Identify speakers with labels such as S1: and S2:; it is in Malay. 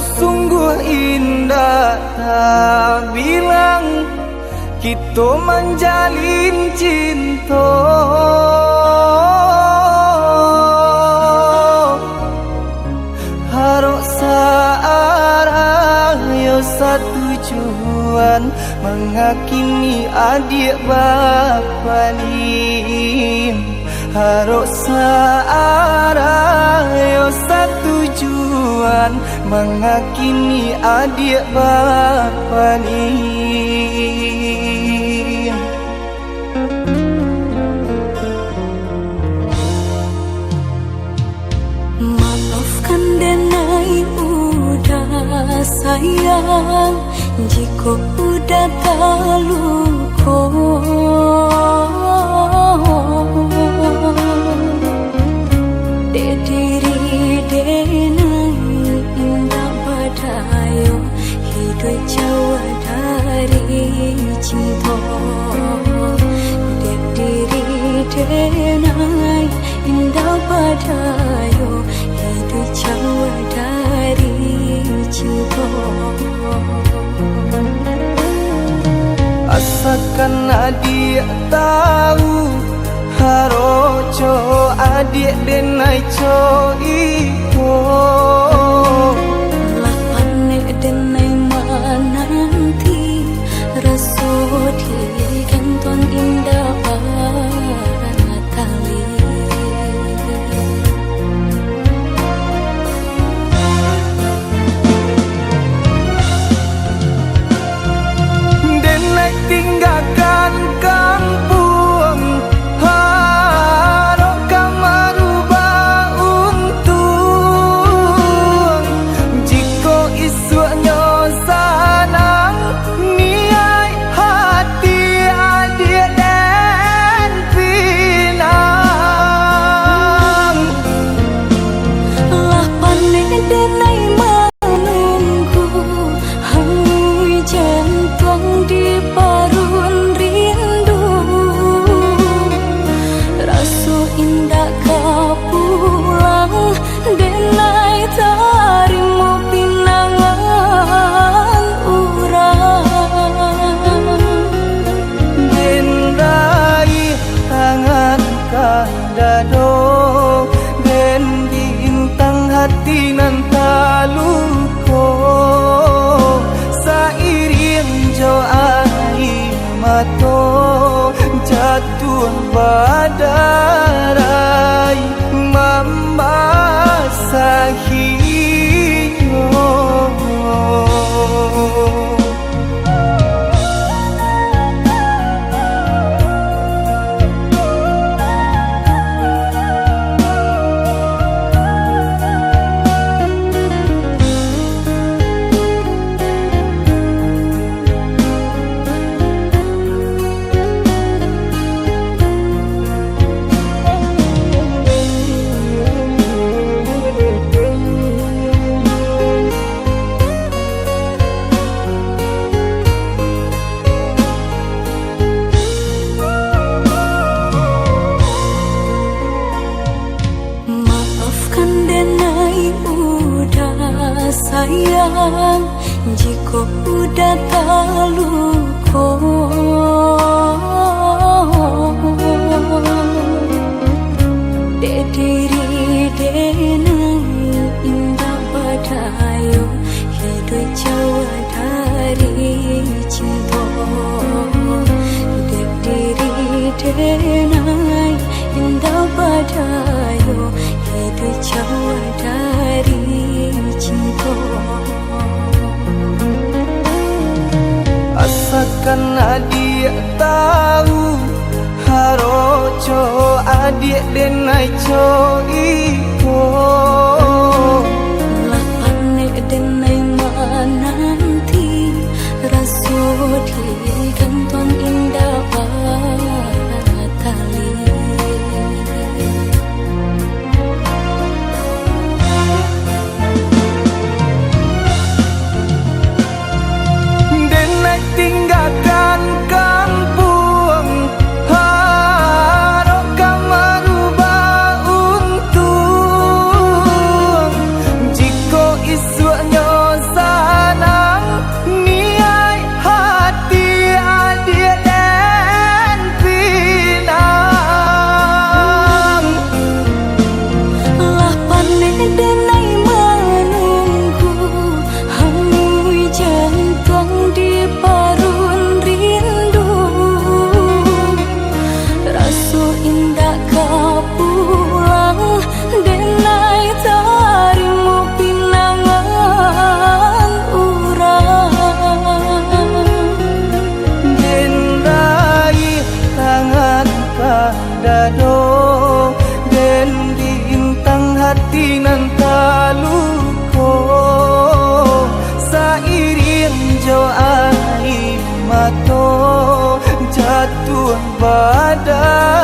S1: sungguh indah tak bilang kita menjalin cinta. Harok searah yo satu tujuan mengakini adik bapalim. Harok searah yo satu tujuan mengakini adik bapalim.
S2: Maafkan denai udah sayang jika udah terluka. Dek diri denai indah badayo hidup jauh dari cinta. Dek diri denai indah badayo hidup jauh dari cinta.
S1: Asalkan adik tahu haroco adik denai co iko
S2: lapane denai mananti rasudi kanton indah batali.
S1: Tinggalkan kampung harok kamarubah untung. Jika isunya sanang niai hati adik dan pinang.
S2: Lah panik denai menunggu hangi jantung di parun rindu. Rasu indah kau pulang denai tarimu pinangan urang.
S1: Denai tangan kadado den bintang hati nan taluko sairing jo air mato jatuh badarai membasahiyo.
S2: Sayang jika udah terluka. Dek diri denai indah badayo hidup jauh dari cinta. Dek diri denai indah badayo hidup jauh dari cinta.
S1: Asalkan adik tahu haroco adik denai co iko
S2: lapane denai mananti rasudi kanton indah batali.
S1: Tinggalkan kampung harok kamarubah untung. pada